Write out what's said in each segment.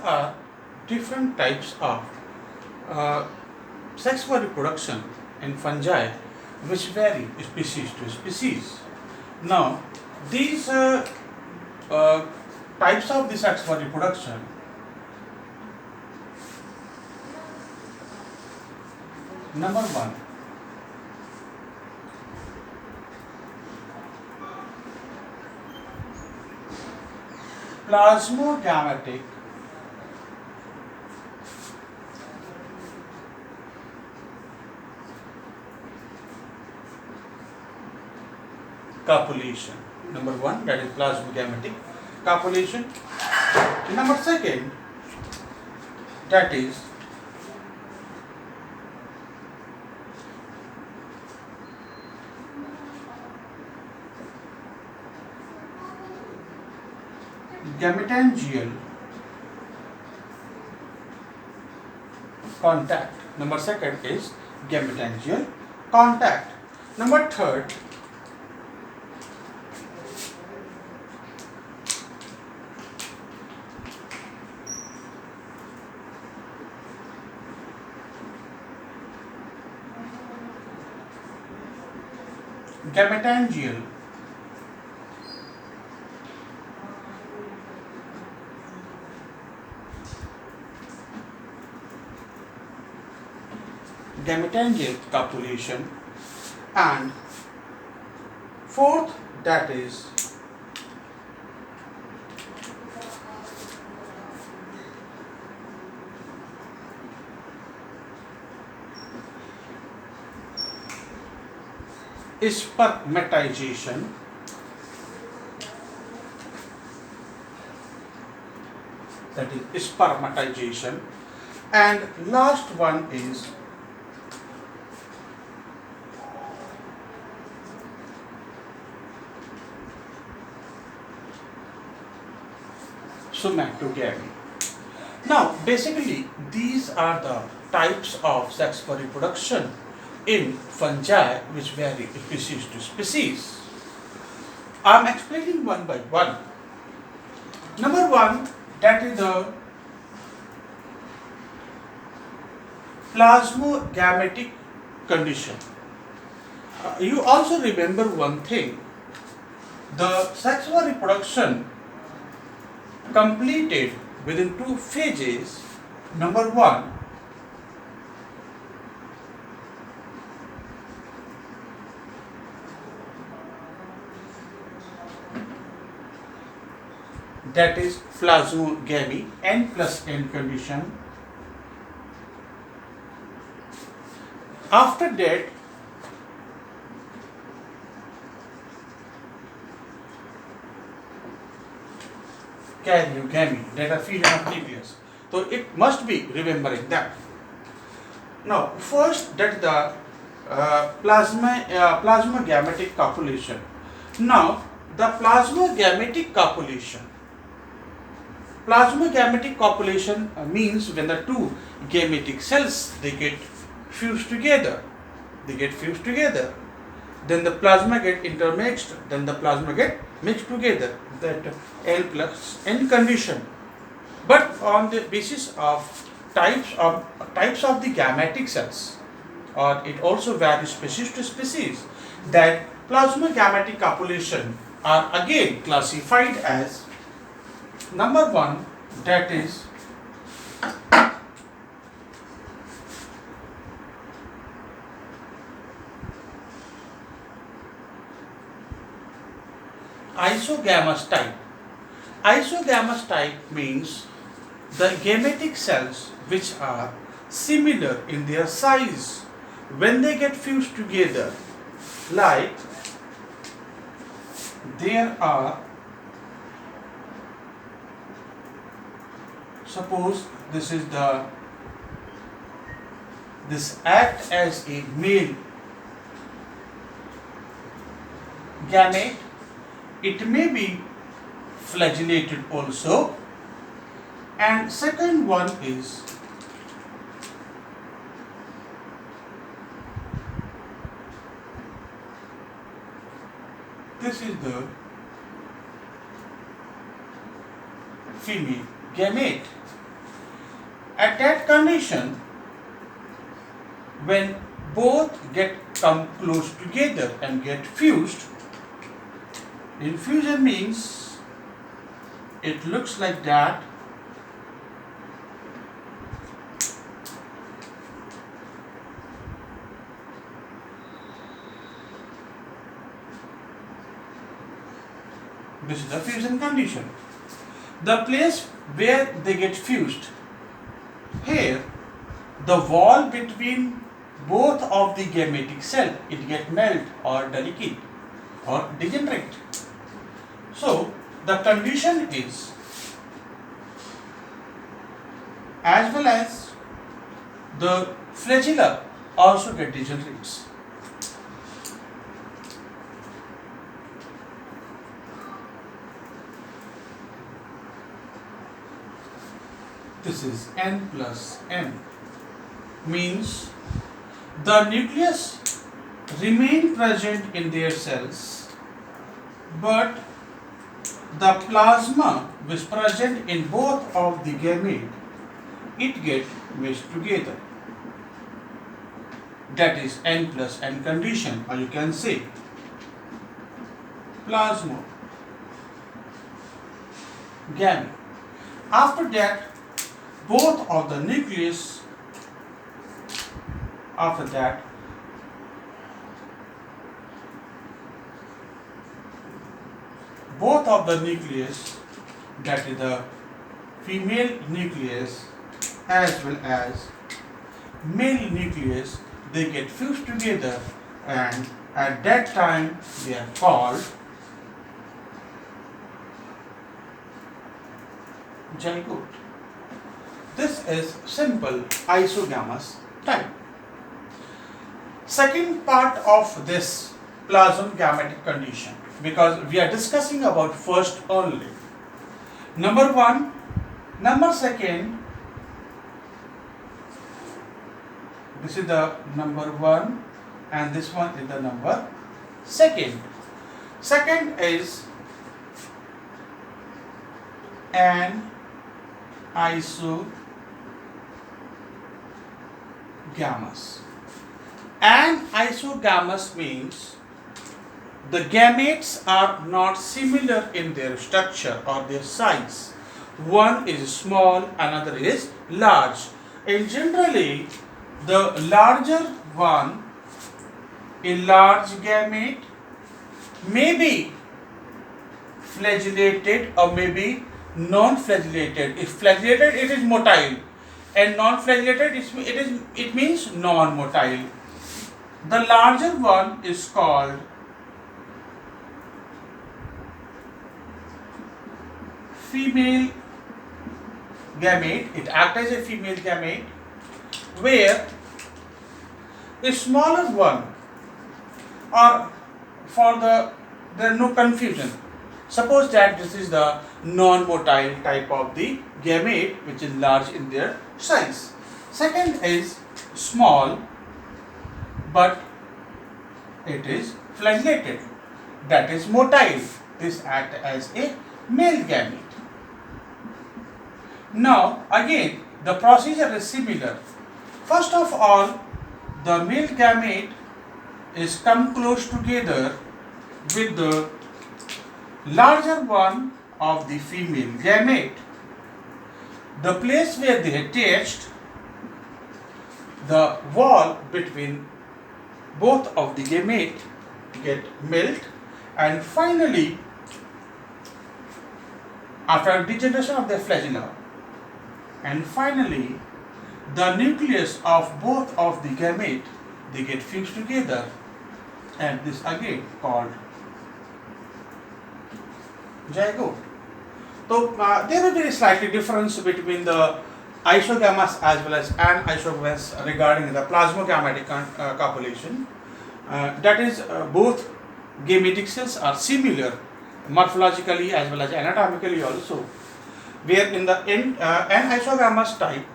Are different types of uh, sex for reproduction in fungi which vary species to species. Now, these uh, types of the sex for reproduction, number one, plasmogametic copulation. Number one, that is plasmogametic copulation. Number second, that is gametangial contact. Number second is gametangial contact. Number third, gametangial gametangial copulation, and fourth, that is spermatization. That is spermatization, and last one is somatogamy. Now, basically, these are the types of sex for reproduction in fungi which vary species to species. I am explaining one by one. Number one, that is the plasmogametic condition. You also remember one thing, the sexual reproduction completed within two phases. Number one, that is plasmogamy, N plus N condition. After that, karyogamy, that are female of nucleus. So it must be remembering that. Now, first, that the plasmogametic copulation. Now, the plasmogametic copulation means when the two gametic cells they get fused together. Then the plasma get intermixed. Then the plasma get mixed together. That L plus N condition. But on the basis of types of the gametic cells, or it also varies species to species, that plasmogametic copulation are again classified as number one, that is isogamous type. Isogamous type means the gametic cells which are similar in their size when they get fused together, like there are, suppose this act as a male gamete. It may be flagellated also, and second one is this is the female gamete. At that condition, when both come close together and get fused, infusion means it looks like that. This is the fusion condition. The place where they get fused, here the wall between both of the gametic cell, it get melt or delicate or degenerate. So the condition is, as well as the flagella also get degenerates. This is n plus m, means the nucleus remain present in their cells, but the plasma which is present in both of the gamete, it get meshed together. That is n plus n condition, or you can say plasma gamete. After that, both of the nucleus, after that, both of the nucleus, that is the female nucleus as well as male nucleus, they get fused together, and at that time they are called zygote. This is simple isogamous type. Second part of this plasmagamete condition, because we are discussing about first only. Number one, number second, this is the number one and this one is the number second. Second is an isogamous. An isogamous means the gametes are not similar in their structure or their size. One is small, another is large. And generally, the larger one, a large gamete, may be flagellated or may be non-flagellated. If flagellated, it is motile, and non-flagellated, it means non-motile. The larger one is called female gamete. It acts as a female gamete, where the smaller one, or for there is no confusion. Suppose that this is the non-motile type of the gamete, which is large in their size. Second is small, but it is flagellated. That is motile. This acts as a male gamete. Now again, the procedure is similar. First of all, the male gamete is come close together with the larger one of the female gamete. The place where they attached, the wall between both of the gamete get melt, and finally, after degeneration of the flagella, and finally the nucleus of both of the gamete, they get fused together, and this again called zygote. So there will be a slightly difference between the isogamous as well as anisogamous regarding the plasmagamete copulation. That is, both gametic cells are similar morphologically as well as anatomically also. Where in the anisogamous type,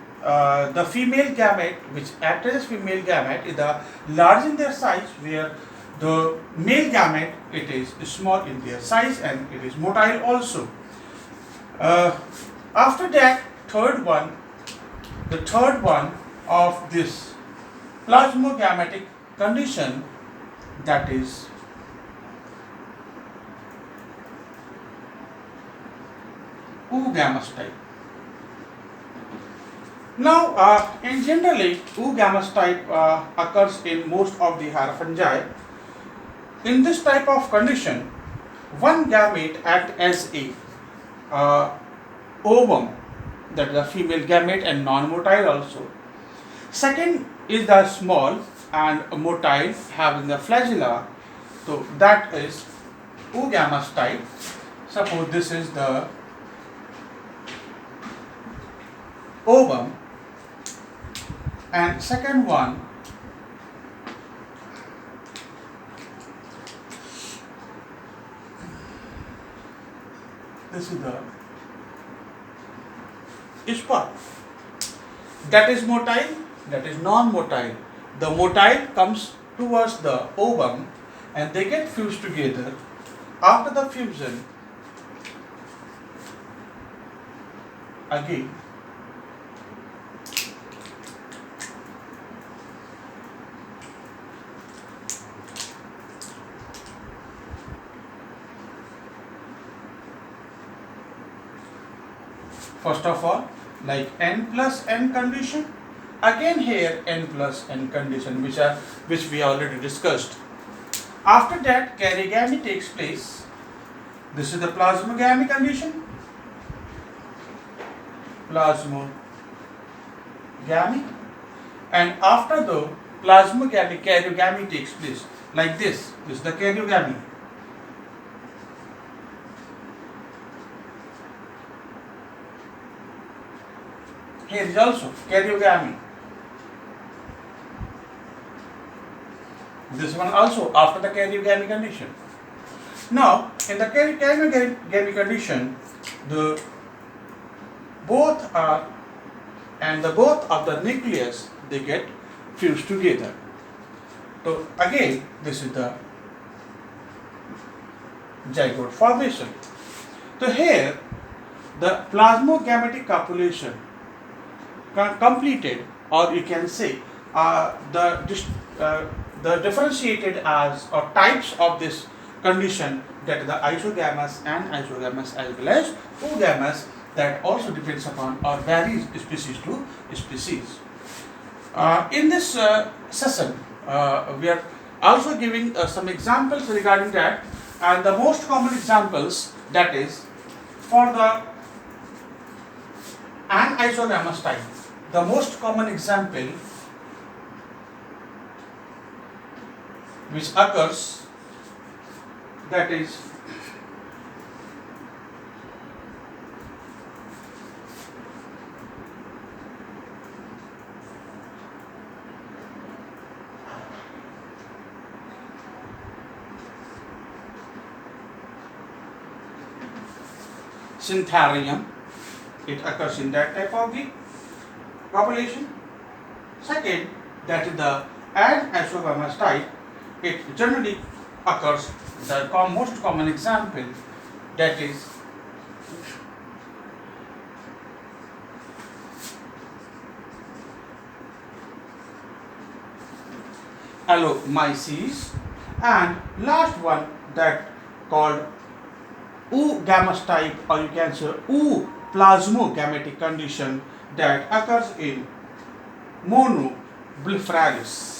the female gamete, which acts as female gamete, is the large in their size, where the male gamete, it is small in their size and it is motile also. After that, third one, the third one of this plasmogametic condition, that is oogamous type. Now, in generally, oogamous type occurs in most of the hierophagi. In this type of condition, one gamete acts as a ovum, that is a female gamete and non-motile also. Second is the small and motile having the flagella, so that is oogamous type. Suppose this is the ovum, and second one this is the sperm. That is motile, that is non-motile. The motile comes towards the ovum and they get fused together. After the fusion, again first of all, like n plus n condition, again here n plus n condition, which we already discussed. After that, karyogammy takes place. This is the plasmogamy condition. Plasmogamy, and after the plasmogamy, karyogamy takes place like this. This is the karyogamy. Here is also karyogamy. This one also after the karyogamy condition. Now, in the karyogamy condition, the both of the nucleus they get fused together. So again, this is the zygote formation. So here, the plasmogametic copulation completed, or you can say the differentiated as or types of this condition, that is the isogamous and isogamous as well as oogamous, that also depends upon or varies species to species. In this session, we are also giving some examples regarding that, and the most common examples, that is for the anisogamous type. The most common example which occurs, that is Syntharium. It occurs in that type of the population. Second, that is the anisogamous type. It generally occurs, the most common example, that is Allomyces, and last one that called oogamous type, or you can say plasmogametic condition, that occurs in Monobleferalis.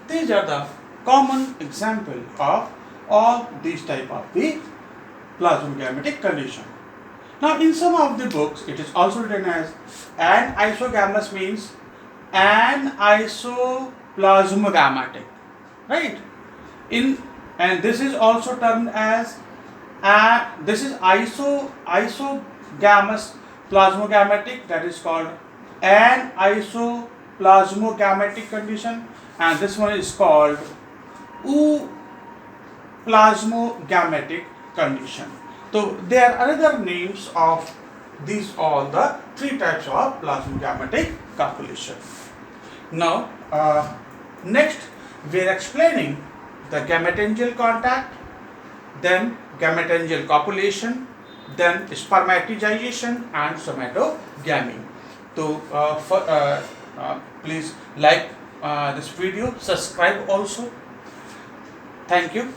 These are the common example of all these type of the plasmogametic condition. Now, in some of the books, it is also written as anisogamous, means anisoplasmogametic, right? And this is also termed as this is isogamous plasmogametic, that is called anisoplasmogametic condition, and this one is called plasmogametic condition. So there are other names of these all the three types of plasmagammetic copulation. Now, next we are explaining the gametangial contact, then gametangial copulation, then spermatization and somatogamy. So, please like this video, subscribe also. Thank you.